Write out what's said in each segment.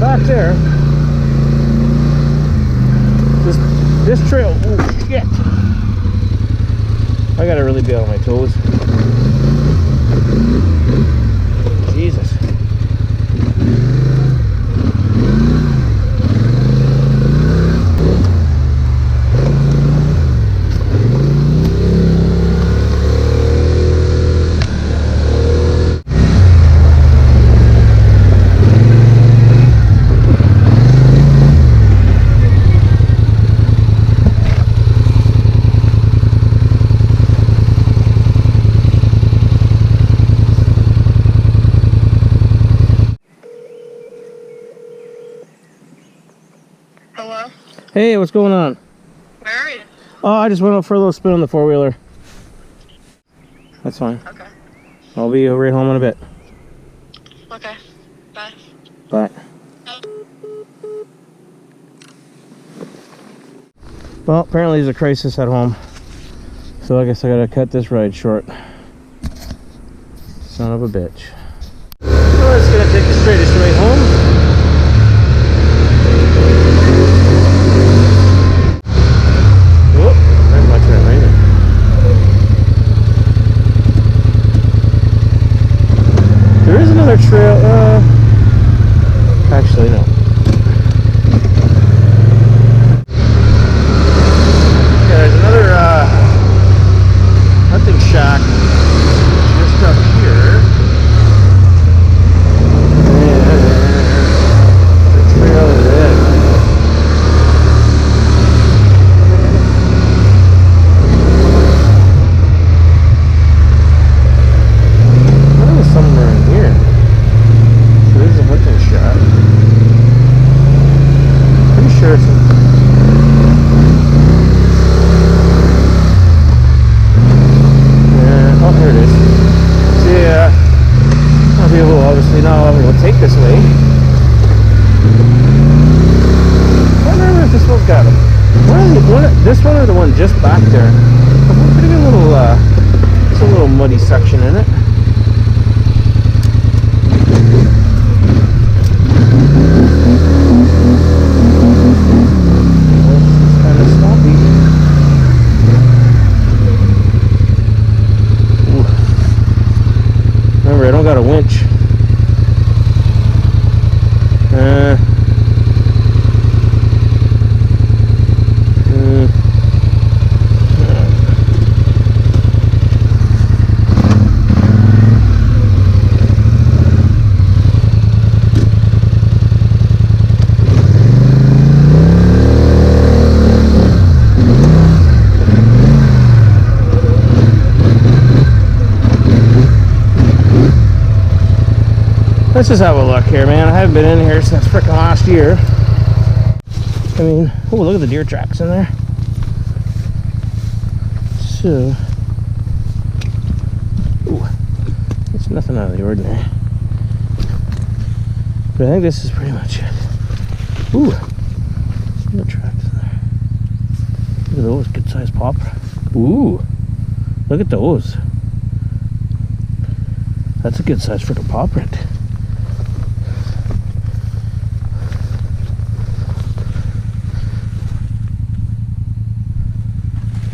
back there. This trail, oh shit. I gotta really be on my toes. Jesus. Hello? Hey, what's going on? Where are you? Oh, I just went out for a little spin on the four-wheeler. That's fine. Okay. I'll be right home in a bit. Okay. Bye. Bye. Well, apparently there's a crisis at home. So I guess I gotta cut this ride short. Son of a bitch. Well, it's gonna take the straightest way home. There is another trail, actually no. Yeah, there's another, hunting shack just up here. And the trail is in. Somewhere in here. So there's a hunting shack. Pretty sure it's yeah, oh here it is. So yeah, I'll be able obviously now I'll be able to take this way. I don't remember if this one's got them. This one or the one just back there. Pretty good little it's a little muddy section in it. I don't got a winch. Let's just have a look here, man. I haven't been in here since frickin' last year. I mean, oh, look at the deer tracks in there. So, ooh, it's nothing out of the ordinary. But I think this is pretty much it. Ooh, deer tracks in there. Look at those, good sized pop. Ooh, look at those. That's a good sized frickin' paw print.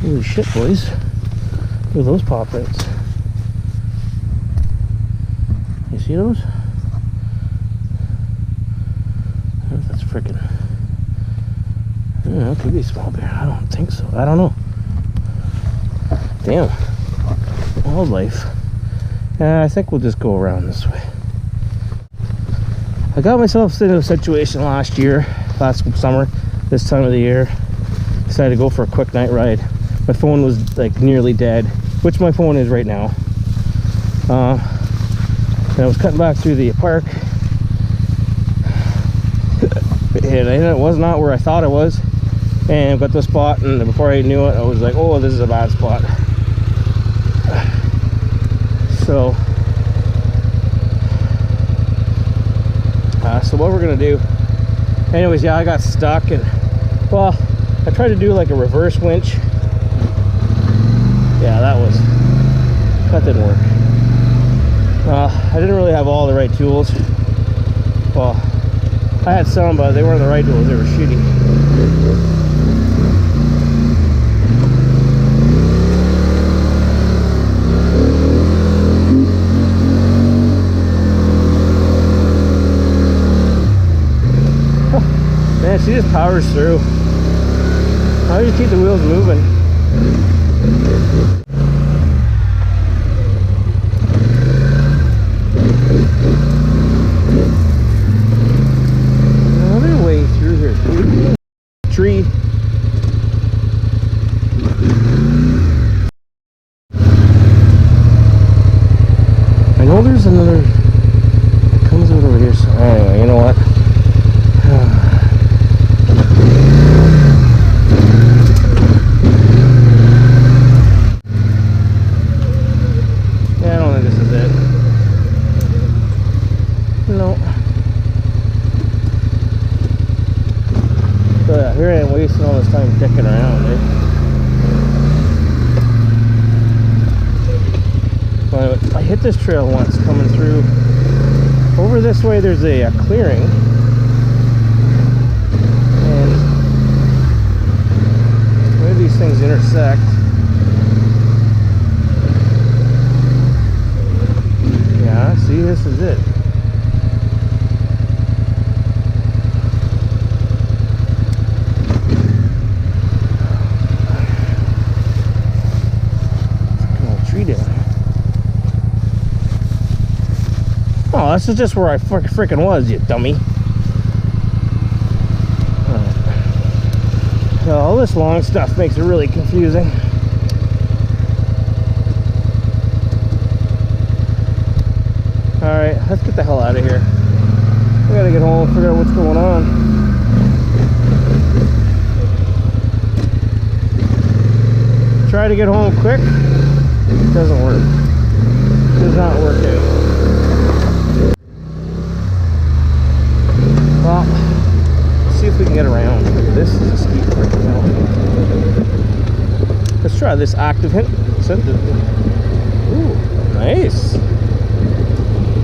Holy shit, boys. Look at those paw prints. You see those? I don't know if that's frickin'. I don't know, it could be a small bear. I don't think so. I don't know. Damn. Wildlife. I think we'll just go around this way. I got myself into a situation last summer, this time of the year. Decided to go for a quick night ride. My phone was like nearly dead, which my phone is right now. And I was cutting back through the park, and it was not where I thought it was. And got the spot, and before I knew it, I was like, "Oh, this is a bad spot." So, so what we're gonna do? Anyways, yeah, I got stuck, and well, I tried to do like a reverse winch. Yeah, that didn't work. I didn't really have all the right tools. Well, I had some, but they weren't the right tools. They were shitty. Man, she just powers through. How do you keep the wheels moving? Another way through here. Tree. I know there's another. It comes out over here. So anyway, you know what? Here I am wasting all this time dicking around, eh? Well, I hit this trail once coming through. Over this way there's a clearing. And where these things intersect. Yeah, see, this is it. Oh, this is just where I freaking was, you dummy. So all this long stuff makes it really confusing. Alright, let's get the hell out of here. We gotta get home and figure out what's going on. Try to get home quick. It doesn't work. It does not work out. Well, let's see if we can get around. This is a steep freaking hill. Let's try this active hint. Ooh, nice.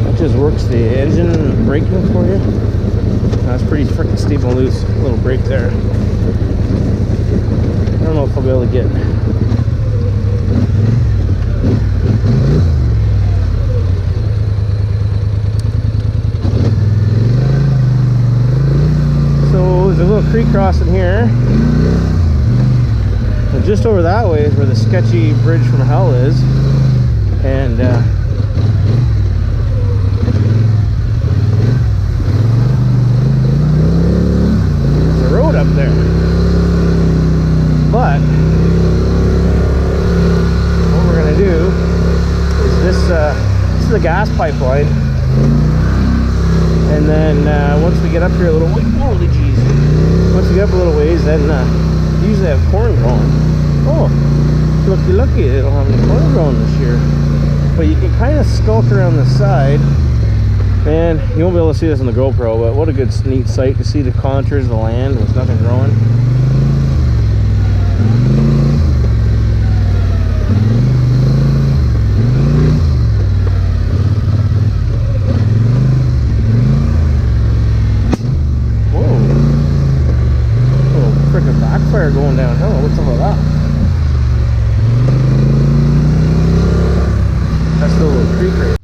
That just works the engine and braking for you. That's pretty freaking steep and loose. Little brake there. I don't know if I'll be able to get. There's a little creek crossing here, and just over that way is where the sketchy bridge from hell is, and there's a road up there. But what we're gonna do is this is the gas pipeline, and then once we get up here a little way, holy jeez. Once we get up a little ways, then you usually have corn growing. Oh, lucky they don't have any corn growing this year. But you can kind of skulk around the side, and you won't be able to see this on the GoPro, but what a good neat sight to see the contours of the land with nothing growing. Backfire going downhill. What's all of that? That's the little creek right.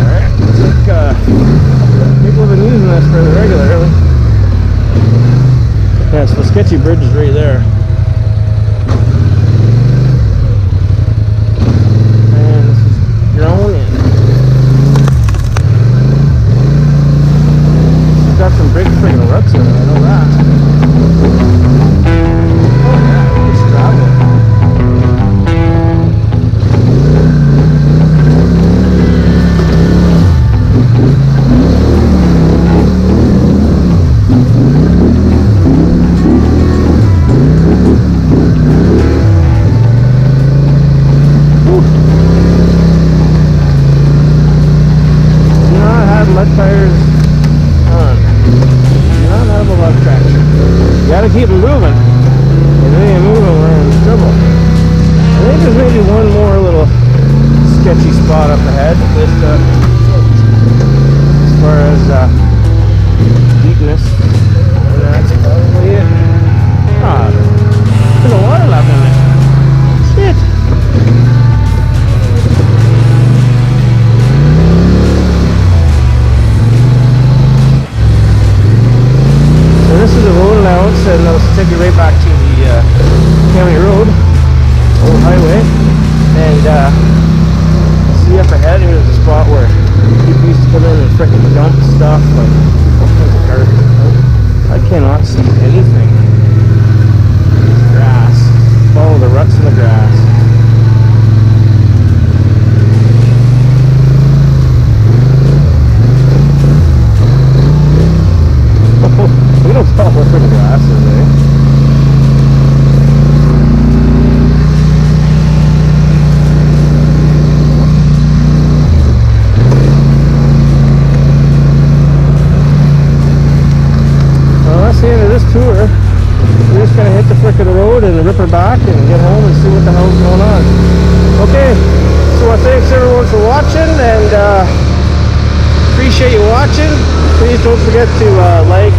Alright, looks like people have been using this fairly regularly. Yeah, so the sketchy bridge is right there. And this is your own end. Got some big freaking ruts in it, I know that. Oh yeah, it's traveling. Do not have mud tires on. Not have a lot of traction. You gotta keep them moving. If they ain't moving, we're in trouble. I think there's maybe one more sketchy spot up ahead with as far as deepness, and that's probably it. Ah, there's a water left in it. Shit. So this is the road allowance, and I'll take you right back to the county road, old highway, and see up ahead here's a spot where people used to come in and frickin' dump stuff, like all kinds of garbage. I cannot see anything. Grass. Follow the ruts in the grass. We don't tell where the grass is, eh? Well, that's the end of this tour. We're just gonna hit the flick of the road and rip her back and get home and see what the hell's going on. Okay, so thanks everyone for watching, and appreciate you watching. Please don't forget to like,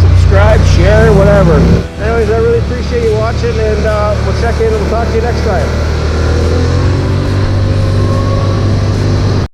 subscribe, share, whatever. Anyways, I really appreciate you watching, and we'll check in and we'll talk to you next time.